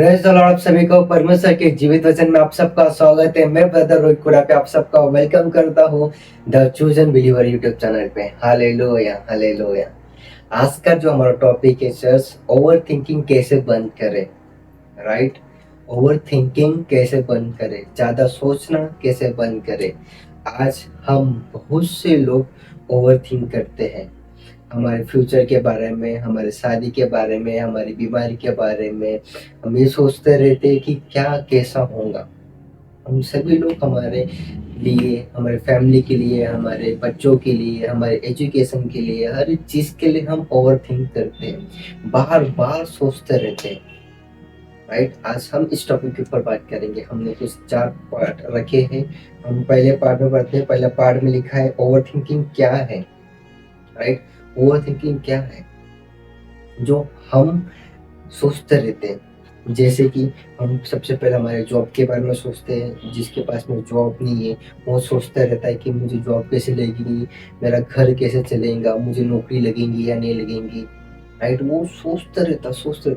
Praise the Lord. आप सभी को परमेश्वर के जीवित वचन में आप सबका स्वागत है। मैं ब्रदर रोहित कुड़ा पे आप सबका वेलकम करता हूँ The Chosen Believer YouTube channel पे। Hallelujah hallelujah. आज का जो हमारा टॉपिक है चर्च, ओवर थिंकिंग कैसे बंद करें। राइट, ओवर थिंकिंग कैसे बंद करें, ज्यादा सोचना कैसे बंद करें। आज हम बहुत से लोग ओवर थिंक करते हैं, हमारे फ्यूचर के बारे में, हमारे शादी के बारे में, हमारी बीमारी के बारे में। हम ये सोचते रहते हैं कि क्या कैसा होगा। हम सभी लोग हमारे लिए, हमारे फैमिली के लिए, हमारे बच्चों के लिए, हमारे एजुकेशन के लिए, हर एक चीज के लिए हम ओवर थिंक करते हैं, बार बार सोचते रहते हैं। राइट, आज हम इस टॉपिक के ऊपर बात करेंगे। हमने कुछ 4 पार्ट रखे हैं। हम पहले पार्ट में पढ़ते हैं। पहले पार्ट में लिखा है ओवर थिंकिंग क्या है। राइट, ओवर थिंकिंग क्या है? जो हम सोचते रहते हैं, जैसे कि हम सबसे पहले हमारे जॉब के बारे में सोचते हैं। जिसके पास में जॉब नहीं है वो सोचता रहता है कि मुझे जॉब कैसे लगेगी, मेरा घर कैसे चलेगा, मुझे नौकरी लगेगी या नहीं लगेगी। राइट, वो सोचता रहता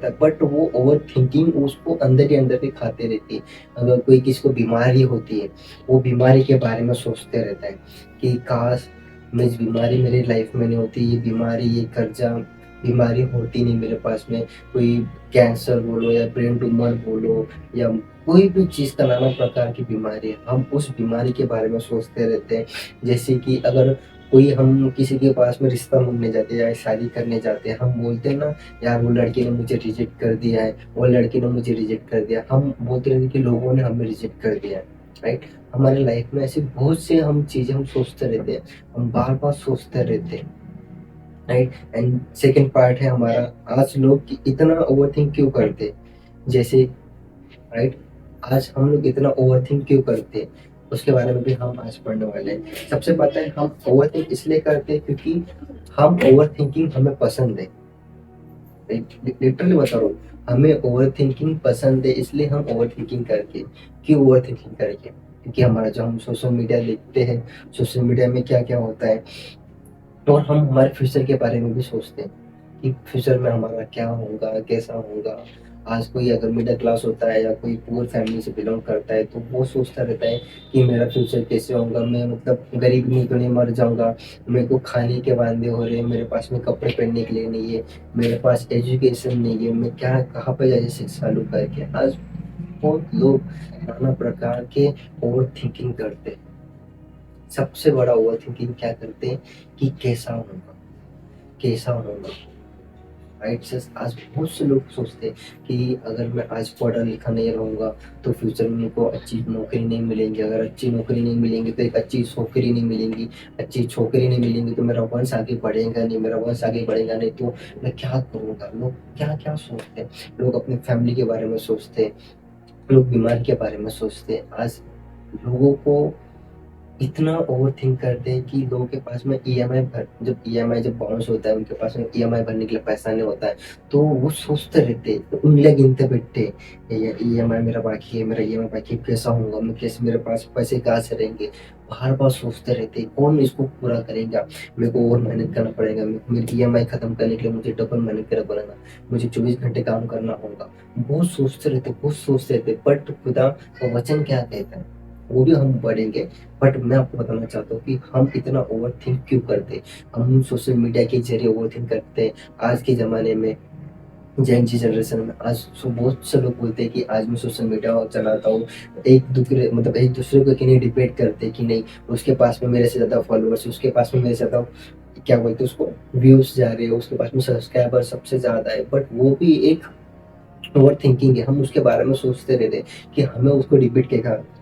है, बट वो ओवर थिंकिंग उसको अंदर ही अंदर ही खाते रहती है। अगर कोई किसी को बीमारी होती है, वो बीमारी के बारे में सोचते रहता है कि काश मैं इस बीमारी मेरी लाइफ में नहीं होती, ये बीमारी, ये कर्जा, बीमारी होती नहीं मेरे पास में। कोई कैंसर बोलो या ब्रेन ट्यूमर बोलो या कोई भी चीज़ का नाना प्रकार की बीमारी है, हम उस बीमारी के बारे में सोचते रहते हैं। जैसे कि अगर कोई, हम किसी के पास में रिश्ता मांगने जाते हैं या शादी करने जाते हैं, हम बोलते हैं ना, यार वो लड़के ने मुझे रिजेक्ट कर दिया है, वो लड़के ने मुझे रिजेक्ट कर दिया। हम बोलते रहते हैं कि लोगों ने हमें रिजेक्ट कर दिया है। राइट, हमारे लाइफ में ऐसी बहुत से हम चीज़ें हम सोचते रहते हैं, हम बार बार सोचते रहते हैं। राइट, एंड सेकेंड पार्ट है हमारा, आज लोग इतना ओवरथिंक क्यों करते हैं। जैसे, राइट, आज हम लोग इतना ओवरथिंक क्यों करते हैं, उसके बारे में भी हम आज पढ़ने वाले हैं। सबसे पता है, हम ओवरथिंक इसलिए करते हैं क्योंकि हम ओवरथिंकिंग हमें पसंद है। लिटरली बता रहा हूँ, हमें ओवरथिंकिंग पसंद है, इसलिए हम ओवरथिंकिंग करके। क्यों ओवरथिंकिंग करके? क्योंकि हमारा जो हम सोशल मीडिया देखते हैं, सोशल मीडिया में क्या क्या होता है, और हम हमारे फ्यूचर के बारे में भी सोचते हैं कि फ्यूचर में हमारा क्या होगा, कैसा होगा। आज कोई अगर मिडिल क्लास होता है या कोई पुअर फैमिली से बिलोंग करता है, तो वो सोचता रहता है कि मेरा फ्यूचर कैसे होगा, मैं मतलब गरीब नहीं तो नहीं मर जाऊंगा, मेरे को खाने के वांदे हो रहे हैं, मेरे पास में कपड़े पहनने के लिए नहीं है, मेरे पास एजुकेशन नहीं है, मैं क्या कहाँ पे जाके शिक्षा लूँ करके। आज बहुत लोग नाना प्रकार के ओवर थिंकिंग करते हैं। सबसे बड़ा ओवर थिंकिंग क्या करते हैं कि कैसा होगा, कैसा होगा। राइट, जस्ट आज बहुत से लोग सोचते हैं कि अगर मैं आज पढ़ा लिखा नहीं रहूंगा तो फ्यूचर में मेरे को अच्छी नौकरी नहीं मिलेंगी, अगर अच्छी नौकरी नहीं मिलेंगी तो एक अच्छी छोकरी नहीं मिलेंगी, अच्छी छोकरी नहीं मिलेंगी तो मेरा वंश आगे बढ़ेगा नहीं, मेरा वंश आगे बढ़ेगा नहीं तो मैं क्या करूंगा। लोग क्या क्या सोचते हैं, लोग अपने फैमिली के बारे में सोचते हैं, लोग बीमारी के बारे में सोचते हैं। आज लोगों को इतना ओवरथिंक करते हैं कि लोगों के पास में ईएमआई भर, जब ईएमआई जब बाउंस होता है, उनके पास में ईएमआई भरने के लिए पैसा नहीं होता है, तो वो सोचते रहते हैं, तो उंगलियां गिनते बैठे, ये ईएमआई मेरा बाकी है, मेरा ईएमआई बाकी है, कैसा होगा, मैं कैसे, मेरे पास पैसे कहाँ से रहेंगे। बार बार सोचते रहते हैं कौन इसको पूरा करेगा, मेरे को और मेहनत करना पड़ेगा, मेरी ईएमआई खत्म करने के लिए मुझे डबल मेहनत करना पड़ेगा, मुझे 24 घंटे काम करना होगा। बहुत सोचते रहते, बहुत सोचते रहते, बट खुदा का वचन क्या कहता है वो भी हम पढ़ेंगे। बट मैं आपको बताना चाहता हूँ कि हम इतना ओवर थिंक क्यों करते। हम सोशल मीडिया के जरिए ओवर थिंक करते हैं। आज के ज़माने में, जेन जी जनरेशन में, आज बहुत से लोग बोलते हैं कि आज मैं सोशल मीडिया चलाता हूँ, एक दूसरे मतलब एक दूसरे को कि नहीं डिबेट करते कि नहीं उसके पास में मेरे से ज़्यादा फॉलोअर्स, उसके पास में मेरे से ज़्यादा क्या बोलते हैं उसको, व्यूज जा रहे हैं, उसके पास में सब्सक्राइबर सबसे ज़्यादा है। बट वो भी एक ओवर थिंकिंग है। हम उसके बारे में सोचते रहते हैं कि हमें उसको रिपीट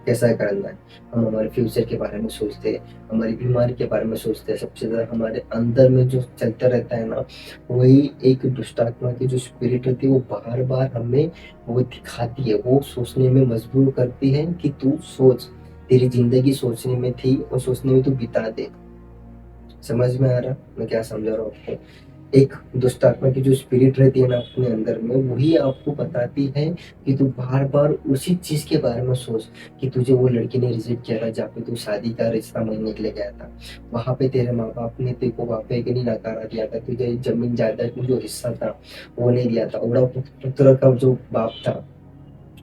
कैसा करना है। हम हमारे फ्यूचर के बारे में सोचते हैं, हमारी बीमारी के बारे में सोचते हैं। सबसे ज़्यादा हमारे अंदर में जो चलता रहता है ना, वही एक दुष्ट आत्मा की जो स्पिरिट रहती है, वो बार बार हमें वो दिखाती है, वो सोचने में मजबूर करती है कि तू सोच, तेरी जिंदगी सोचने में थी और सोचने में तू बिता दे। समझ में आ रहा मैं क्या समझा रहा हूँ आपको? एक दुष्ट आत्मा की जो स्पिरिट रहती है ना अपने अंदर में, वही आपको बताती है कि तू बार बार उसी चीज के बारे में सोच कि तुझे वो लड़की ने रिजेक्ट किया था, जहाँ पे तू शादी का रिश्ता मांगने के लिए गया था। वहां पे तेरे माँ बाप ने तेरे को वहां पे नहीं नकारा दिया था, तुझे जमीन जायदाद में जो हिस्सा था वो नहीं दिया था, और पुत्र का जो बाप था,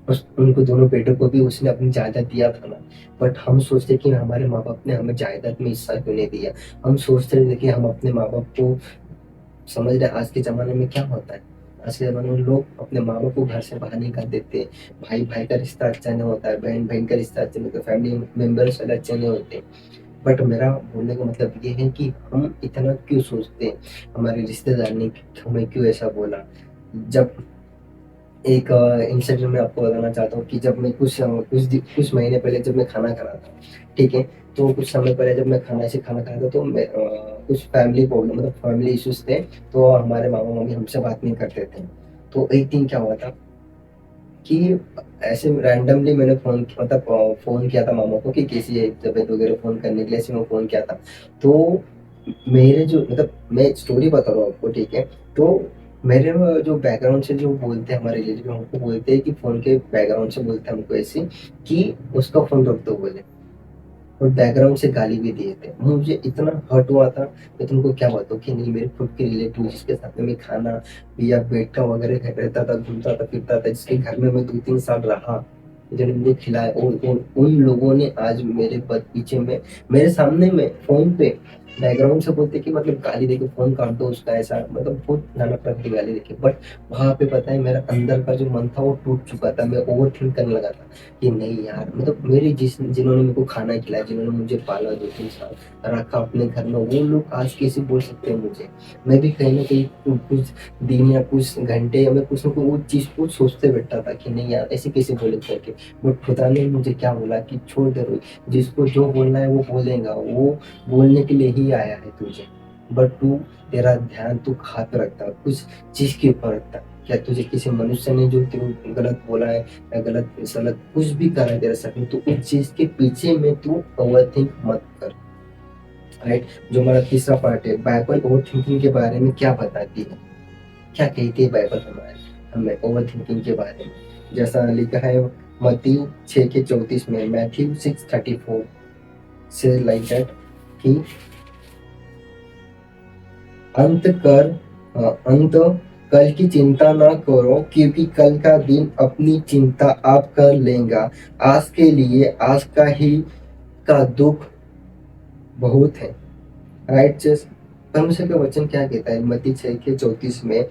उस उनको दोनों बेटों को भी उसने अपनी जायदाद दिया था ना। बट हम सोचते कि हमारे माँ बाप ने हमें जायदाद में हिस्सा क्यों नहीं दिया। हम सोचते थे कि हम अपने माँ बाप को समझ रहे। आज के ज़माने में क्या होता है, आज के ज़माने में लोग अपने माँ-बाप को घर से बाहर निकाल देते हैं। भाई-भाई का रिश्ता अच्छा नहीं होता है, बहन-बहन का रिश्ता अच्छा नहीं होता, फैमिली मेंबर्स वाले अच्छे नहीं होते। बट मेरा बोलने का मतलब ये है कि हम इतना क्यों सोचते हैं, हमारे रिश्तेदार ने हमें क्यों ऐसा बोला। जब एक इंसिडेंट मैं आपको बताना चाहता हूँ कि जब मैं कुछ महीने पहले जब मैं खाना खा रहा था, ठीक है? तो कुछ समय पहले जब मैं खाना खा रहा था तो कुछ फैमिली प्रॉब्लम मतलब फैमिली इश्यूज़ थे, तो हमारे मामा-मम्मी हमसे बात नहीं करते थे। तो एक दिन क्या हुआ था कि ऐसे रैंडमली मैंने फ़ोन किया था मामा को कि कैसी है तबीयत वगैरह फ़ोन करने के लिए ऐसे मैं फ़ोन किया था। तो मेरे जो मतलब मैं स्टोरी बता रहा हूँ आपको, ठीक है? तो मेरे जो बैकग्राउंड से जो बोलते हैं हमारे रिलेटिव हमको बोलते हैं कि फ़ोन के बैकग्राउंड से बोलते हैं हमको ऐसे कि उसका फ़ोन रख दो बोले। और बैकग्राउंड से गाली भी दिए थे। मुझे इतना हर्ट हुआ था, मैं तुमको क्या बताऊँ कि नहीं मेरे खुद के रिलेटिव जिसके साथ में मैं खाना या बैठा वगैरह रहता था, घूमता था, फिरता था, जिसके घर में मैं 2-3 साल रहा, जिन्होंने मुझे खिलाया और उन लोगों ने आज मेरे पीछे में मेरे सामने में फ़ोन पे बैकग्राउंड से बोलते कि मतलब गाली देके फ़ोन काट दो उसका ऐसा मतलब बहुत नाना प्रकार की गाली देके। बट वहाँ पे पता है मेरा अंदर का जो मन था वो टूट चुका था, मैं ओवरथिंक करने लगा था। कि नहीं यार मतलब मेरे जिन्होंने मेरे को खाना खिलाया, जिन्होंने मुझे पाला 2-3 साल, रखा अपने घर में, वो लोग आज कैसे बोल सकते हैं मुझे? मैं भी कहीं न कहीं कुछ दिन या कुछ घंटे या मैं कुछ न कुछ वो चीज़ को सोचते बैठा था कि नहीं यार ऐसे कैसे बोले करके। बट खुदा ने मुझे क्या बोला कि छोड़ दे रोहित, जिसको जो बोलना है वो बोलेगा, वो बोलने के लिए ही आया है तुझे। बट तू तेरा ध्यान तू कहाँ पे रखता है, कुछ चीज़ के ऊपर रखता है। क्या तुझे किसी मनुष्य ने जो तेरे को गलत बोला है या गलत कुछ भी करा है तेरे साथ में, तो उस चीज़ के पीछे में तू ओवरथिंक मत कर, राइट? जो हमारा तीसरा पार्ट है, बाइबल ओवरथिंकिंग के बारे में क्या बताती है? क्या कहती है बाइबल हमें ओवरथिंकिंग के बारे में? जैसा लिखा है मत्ती 6 के 34 में, मैथ्यू 6:34 से लाइक दैट कि अंत कर अंत कल की चिंता ना करो क्योंकि कल का दिन अपनी चिंता आप कर लेगा। आज के लिए आज का ही का दुख बहुत है। राइट जस्ट परमेश्वर का वचन क्या कहता है मत्ती 6 के 34 में,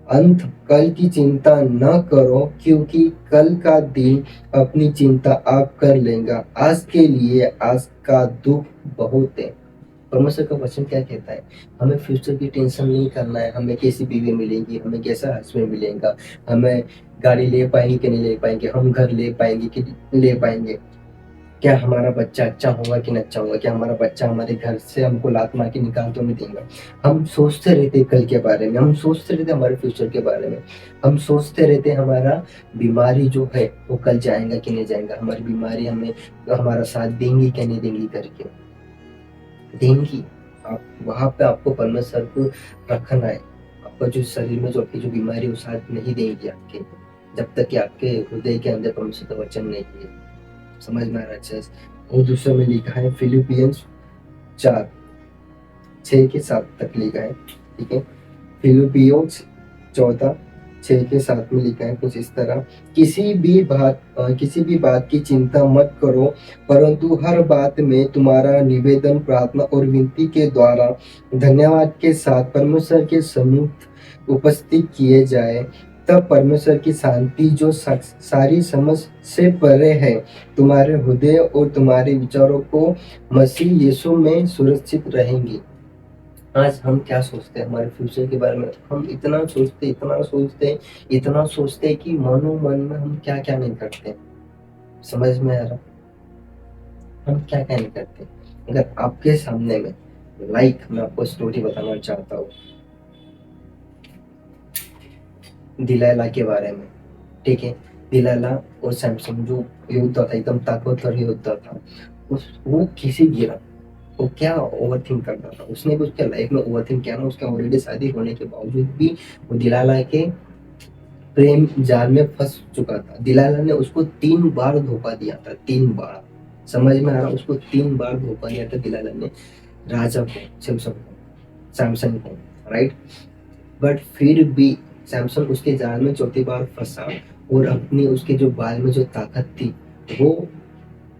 अंत कल की चिंता न करो क्योंकि कल का दिन अपनी चिंता आप कर लेगा। आज के लिए आज का दुख बहुत है। परमेश्वर का वचन क्या कहता है, हमें फ्यूचर की टेंशन नहीं करना है, हमें कैसी बीवी मिलेगी, हमें कैसा हस्बैंड मिलेगा, हमें गाड़ी ले पाएंगे कि नहीं ले पाएंगे, हम घर ले पाएंगे कि ले पाएंगे, क्या हमारा बच्चा अच्छा होगा कि नहीं अच्छा होगा, क्या हमारा बच्चा हमारे घर से हमको लात मार के निकाल तो नहीं देगा। हम सोचते रहते कल के बारे में, हम सोचते रहते हमारे फ्यूचर के बारे में, हम सोचते रहते हमारा बीमारी जो है वो कल जाएगा कि नहीं जाएगा, हमारी बीमारी हमें हमारा साथ देंगी कि नहीं देंगी करके देंगी। आप वहाँ पे आपको परमेश्वर को रखना है। आपका जो शरीर में जो आपकी जो बीमारी है वो साथ नहीं देंगी आपके, जब तक कि आपके हृदय के अंदर परमेश्वर का वचन नहीं है। समझ में आ रहा है अच्छे से? और दूसरा में लिखा है फिलिपियंस 4 6 के 7 तक लिखा है, ठीक है? फिलिपियोस 14 6 के 7 में लिखा है कुछ इस तरह, किसी भी बात की चिंता मत करो, परंतु हर बात में तुम्हारा निवेदन प्रार्थना और विनती के द्वारा धन्यवाद के साथ परमेश्वर के सम्मुख उपस्थित किए जाए। तब परमेश्वर की शांति जो सारी समझ से परे है तुम्हारे हृदय और तुम्हारे विचारों को मसीह यीशु में सुरक्षित रहेंगी। आज हम क्या सोचते हैं हमारे फ्यूचर के बारे में, हम इतना सोचते हैं कि मनो मन में हम क्या क्या नहीं करते। समझ में आ रहा, हम क्या क्या नहीं करते। अगर आपके सामने में मैं आपको स्टोरी बताना चाहता हूँ दिलाला के बारे में, ठीक है? दिलाला और सैमसंग जो योद्धा था, एकदम ताकतवर योद्धा था, उस वो किसी गिरा, वो क्या ओवरथिंक करता था, उसने भी उसके लाइफ में ओवरथिंक किया ना, उसका ऑलरेडी शादी होने के बावजूद भी वो दिलाला के प्रेम जाल में फंस चुका था। दिलाला ने उसको 3 बार धोखा दिया था, 3 बार। समझ में आ रहा, उसको 3 बार धोखा दिया था दिलाला ने, राजा को, सैमसन को, राइट? बट फिर भी सैमसन उसके जाल में चौथी बार फंसा और अपनी उसके जो बाल में जो ताकत थी वो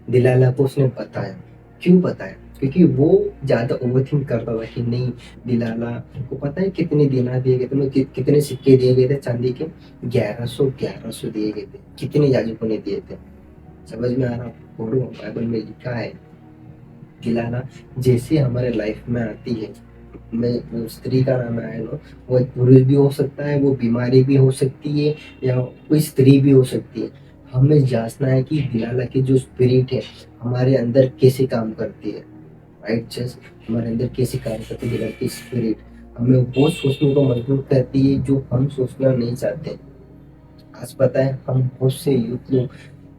दिलाला को उसने बताया। क्यों बताया? क्योंकि वो ज़्यादा ओवरथिंक करता था कि नहीं, दिलाला को पता है कितने दिनार दिए गए थे, मतलब कितने सिक्के दिए गए थे चांदी के? 1100 दिए गए थे। कितने याजकों ने दिए थे? समझ में आ रहा? पढ़ो, बाइबल में लिखा है। दिलाला जैसे हमारे लाइफ में आती है, मैं वो स्त्री का नाम है ना, वो एक पुरुष भी हो सकता है, वो बीमारी भी हो सकती है, या कोई स्त्री भी हो सकती है। हमें जांचना है कि दिलाला की जो स्पिरिट है हमारे अंदर कैसे काम करती है। राइट? जस्ट हमारे अंदर कैसे काम करती है दिलाला की स्पिरिट। हमें वो सोचने को मजबूर करती है जो हम सोचना नहीं चाहते। आज पता है हम बहुत से यूथ लोग,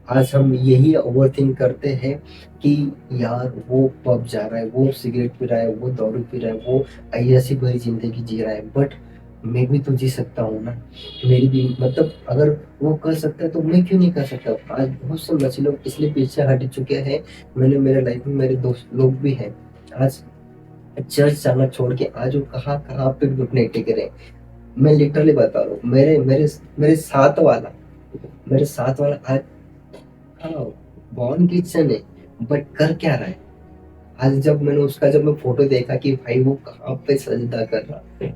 आज हम यही ओवरथिंक करते हैं कि यार वो पब जा रहा है, वो सिगरेट पी रहा है, वो दारू पी रहा है, वो ऐसी भरी जिंदगी जी रहा है, बट मैं भी तो जी सकता हूँ ना। मेरी भी मतलब अगर वो कर सकता है तो मैं क्यों नहीं कर सकता? आज बहुत से बच्चे लोग इसलिए पीछे हट चुके हैं। मैंने मेरे लाइफ में मेरे दोस्त लोग भी हैं आज चर्च जाना छोड़ के, आज वो कहाँ कहाँ पे घुटने टेक रहे हैं। मैं लिटरली बता रहा हूँ, मेरे मेरे मेरे साथ वाला आज, हाँ, बॉर्न क्रिश्चियन है, बट कर क्या रहा है? आज जब मैं फोटो देखा कि भाई वो कहाँ पे सजदा कर रहा है,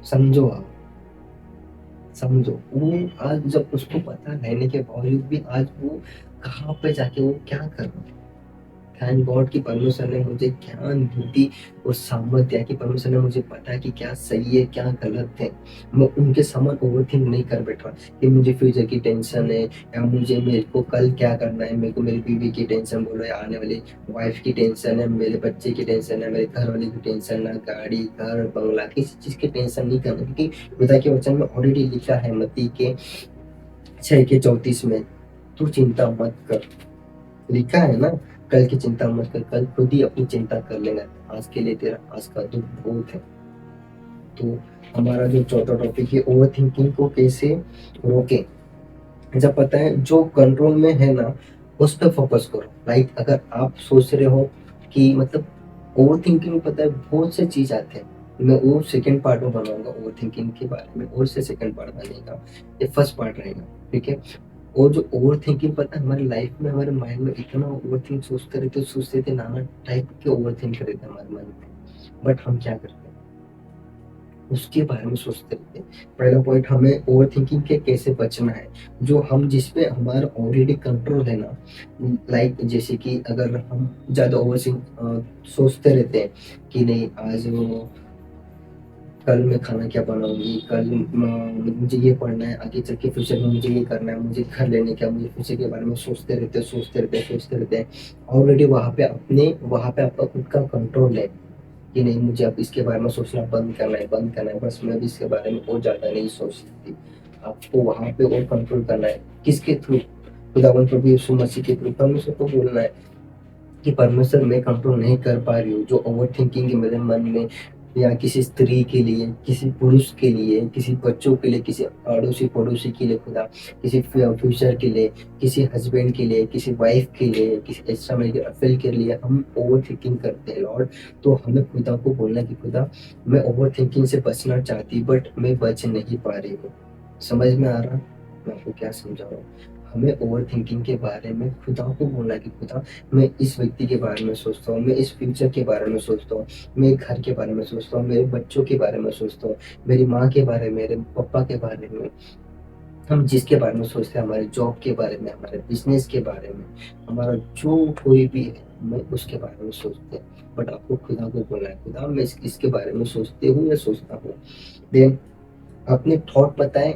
समझो आप, समझो वो, आज जब उसको पता रहने के बावजूद भी आज वो कहाँ पे जाके वो क्या कर रहा है। थैंक गॉड कि परमेश्वर ने मुझे ज्ञान, बुद्धि और सामर्थ दिया, कि परमेश्वर ने मुझे पता है कि क्या सही है क्या गलत है। मैं उनके समान ओवरथिंक नहीं कर बैठ रहा कि मुझे फ्यूचर की टेंशन है, या मुझे मेरे को कल क्या करना है, मेरे को मेरी बीवी की टेंशन, बोलो या आने वाली वाइफ की टेंशन है, मेरे बच्चे की टेंशन है, मेरे घर वाले की टेंशन, ना गाड़ी घर बंगला किसी चीज की टेंशन नहीं करना, क्योंकि खुदा के वचन में ऑलरेडी लिखा है मत्ती के 6:34 में, तू चिंता मत कर। लिखा है ना, कल की चिंता मत कर, कल खुद ही अपनी चिंता कर लेगा, आज के लिए तेरा आज का दुख बहुत है। तो हमारा जो चौथा टॉपिक है, ओवर थिंकिंग को कैसे रोके। जब पता है जो कंट्रोल में है ना, उस पर फोकस करो। लाइक अगर आप सोच रहे हो कि मतलब ओवर थिंकिंग, पता है बहुत से चीज आते हैं, मैं वो सेकंड पार्ट में बनाऊंगा ओवर थिंकिंग के बारे में, और से सेकंड पार्ट बनेगा, ये फर्स्ट पार्ट रहेगा, ठीक है। और जो ओवर थिंकिंग, पता है हमारी लाइफ में हमारे माइंड में इतना ओवर थिंक सोचते रहते, नाना टाइप के ओवर थिंक रहते हैं हमारे मन में, बट हम क्या करते हैं, उसके बारे में सोचते रहते हैं। पहला पॉइंट, हमें ओवर थिंकिंग के कैसे बचना है, जो हम जिस पे हमारा ऑलरेडी कंट्रोल है ना। लाइक जैसे कि अगर हम ज्यादा ओवर सोचते रहते हैं कि नहीं, आज वो कल मैं खाना क्या बनाऊंगी, कल मुझे ये पढ़ना है, आगे चल के फ्यूचर में मुझे ये करना है, मुझे घर लेने का, मुझे फ्यूचर के बारे में सोचते रहते हैं। ऑलरेडी वहाँ पे आपका खुद का कंट्रोल है कि नहीं, मुझे अब इसके बारे में सोचना बंद करना है, बस मैं भी इसके बारे में और ज्यादा नहीं सोच सकती। आपको वहाँ पे और कंट्रोल करना है, किसके थ्रू? खुदावन प्रभु यीशु मसीह के थ्रू। परमेश्वर को बोलना है कि परमेश्वर, मैं कंट्रोल नहीं कर पा रही हूँ, जो ओवर थिंकिंग है मेरे मन में, या किसी स्त्री के लिए, किसी पुरुष के लिए, किसी बच्चों के लिए, किसी अड़ोसी पड़ोसी के लिए खुदा, किसी फ्यूचर के लिए, किसी हस्बैंड के लिए, किसी वाइफ के लिए, किसी एक्स्ट्रा मैरिटल अफेयर के लिए हम ओवर थिंकिंग करते हैं लॉर्ड। तो हमें खुदा को बोलना कि खुदा, मैं ओवर थिंकिंग से बचना चाहती, बट मैं बच नहीं पा रही हूँ। समझ में आ रहा मैं आपको क्या समझा रहा हूँ? हमें ओवर थिंकिंग के बारे में खुदा को बोलना कि खुदा, मैं इस व्यक्ति के बारे में सोचता हूँ, मैं इस फ्यूचर के बारे में सोचता हूँ, मैं घर के बारे में सोचता हूँ, मेरे बच्चों के बारे में सोचता हूँ, मेरी माँ के बारे में, मेरे पापा के बारे में, हम जिसके बारे में सोचते हैं, हमारे जॉब के बारे में, हमारे बिजनेस के बारे में, हमारा जो कोई भी है, मैं उसके बारे में सोचते हैं। बट आपको खुदा को बोलना है, खुदा मैं इसके बारे में सोचते हूँ या सोचता हूँ। देन अपने थॉट बताएं,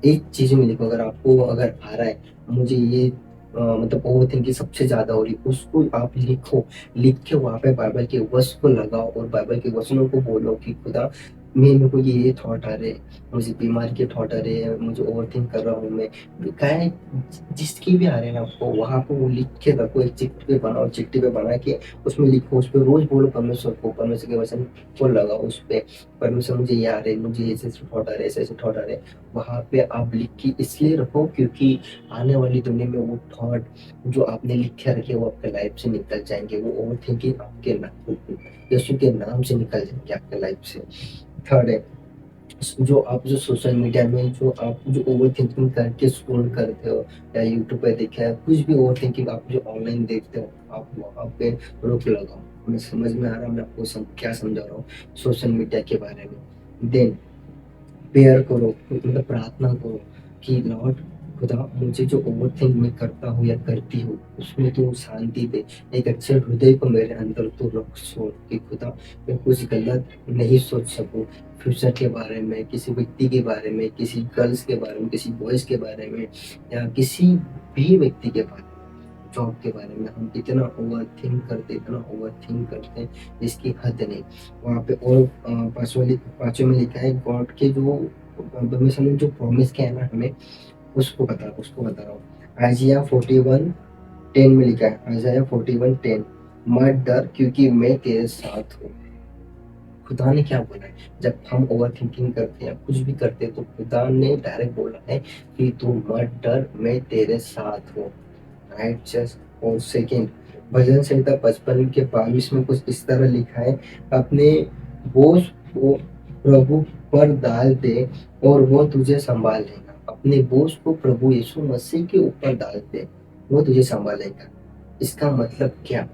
एक चीज में लिखो, अगर आपको अगर आ रहा है मुझे ये मतलब ओवर थिंकिंग सबसे ज्यादा हो रही, उसको आप लिखो। लिख के वहां पे बाइबल के वर्ष को लगाओ और बाइबल के वचनों को बोलो कि खुदा, मेरे को ये थॉट आ रहे हैं, मुझे बीमारी के थॉट आ रहे हैं, मुझे ओवर थिंक कर रहा हूँ मैं, क्या जिसकी भी आ रहे हैं ना, आपको वहां पे वो लिख के रखो, एक चिट्ठी पे बनाओ, चिट्ठी पे बना के उसमें लिखो, उस पर रोज बोलो परमेश्वर को, परमेश्वर के वचन को लगाओ उस पे। परमेश्वर, मुझे ये आ रहे, मुझे ऐसे थॉट आ रहे, ऐसे थॉट आ रहे, वहां पे आप लिख के इसलिए रखो क्योंकि आने वाली दुनिया में वो थॉट जो आपने लिखे रखे वो आपके लाइफ से निकल जाएंगे, वो ओवर थिंकिंग आपके यीशु के नाम से निकल जाएंगे आपके लाइफ से। थर्ड है, जो सोशल मीडिया में जो आप जो ओवरथिंकिंग करके स्क्रॉल करते हो या यूट्यूब पे देखा है, कुछ भी ओवरथिंकिंग आप जो ऑनलाइन देखते हो, आप वहाँ पे रोक लगाओ। हमें समझ में आ रहा है मैं आपको क्या समझा रहा हूँ सोशल मीडिया के बारे में। देन प्रेयर करो, मतलब प्रार्थना करो कि लॉर्ड खुदा, मुझे जो ओवरथिंक मैं करता हूँ या करती हूँ उसमें तू शांति दे। एक अच्छे हृदय को मेरे अंदर तू रख छोड़ कि खुदा मैं कुछ गलत नहीं सोच सकूं फ्यूचर के बारे में, किसी व्यक्ति के बारे में, किसी गर्ल्स के बारे में, किसी बॉयज के बारे में, या किसी भी व्यक्ति के बारे में, जॉब के बारे में हम इतना ओवर थिंक करते हैं इसकी हद नहीं। वहाँ पे और पांचवें में लिखा है गॉड के जो परमेश्वर ने जो प्रॉमिस किया है ना हमें, उसको बता रहा हूँ। आइजिया 41:10 में लिखा है, आइजिया 41:10, मत डर क्योंकि मैं तेरे साथ हूँ। खुदा ने क्या बोला है? जब हम ओवर थिंकिंग करते हैं, कुछ भी करते हैं, तो खुदा ने डायरेक्ट बोला है कि तू मत डर, मैं तेरे साथ हूँ। राइट, जस्ट और सेकेंड, भजन संहिता 55 के 22 में कुछ इस तरह लिखा है, अपने बोझ को प्रभु पर डाल दे और वो तुझे संभाल लेगा। अपने बोझ को प्रभु यीशु मसीह के ऊपर डाल दे, वो तुझे संभालेगा। इसका मतलब क्या?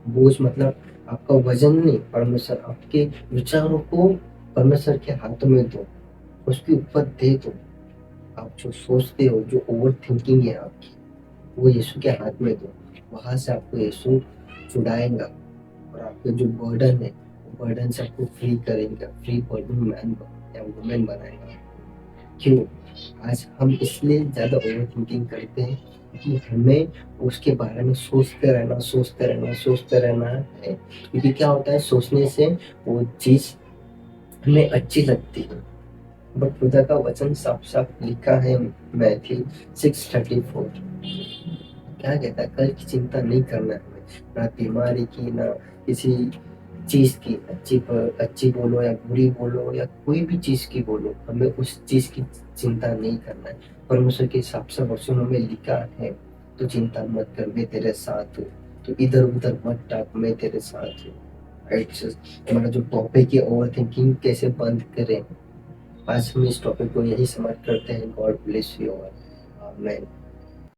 बोझ मतलब आपका वजन नहीं, परमेश्वर आपके विचारों को परमेश्वर के हाथों में दो, उसके ऊपर दे दो। आप जो सोचते हो, जो ओवर थिंकिंग है आपकी, वो यीशु के हाथ में दो। वहां से आपको यीशु छुड़ाएगा और आपके जो बर्डन है, वो बर्डन से आपको फ्री करेगा, फ्री बर्डन मैन या वुमेन बनाएगा। क्यों? आज हम इसलिए ज़्यादा ओवरथिंकिंग करते हैं कि हमें उसके बारे में सोचते रहना है। क्योंकि क्या होता है, सोचने से वो चीज़ हमें अच्छी लगती है। बट खुदा का वचन साफ-साफ लिखा है मैथ्यू 6:34, क्या कहता है? कल की चिंता नहीं करना है हमें, ना बीमारी की, ना किसी चीज़ की, अच्छी बोलो या बुरी बोलो या कोई भी चीज़ की बोलो, हमें उस चीज़ की चिंता नहीं करना है। परमेश्वर के साफ-साफ वचनों में लिखा है, "तू चिंता मत कर, मैं तेरे साथ हूँ। तू इधर-उधर मत ताक, मैं तेरे साथ हूँ।" राइट, हमारा जो टॉपिक है ओवरथिंकिंग कैसे बंद करें, आज हम इस टॉपिक को यही समाप्त करते हैं। God bless you all. आमीन।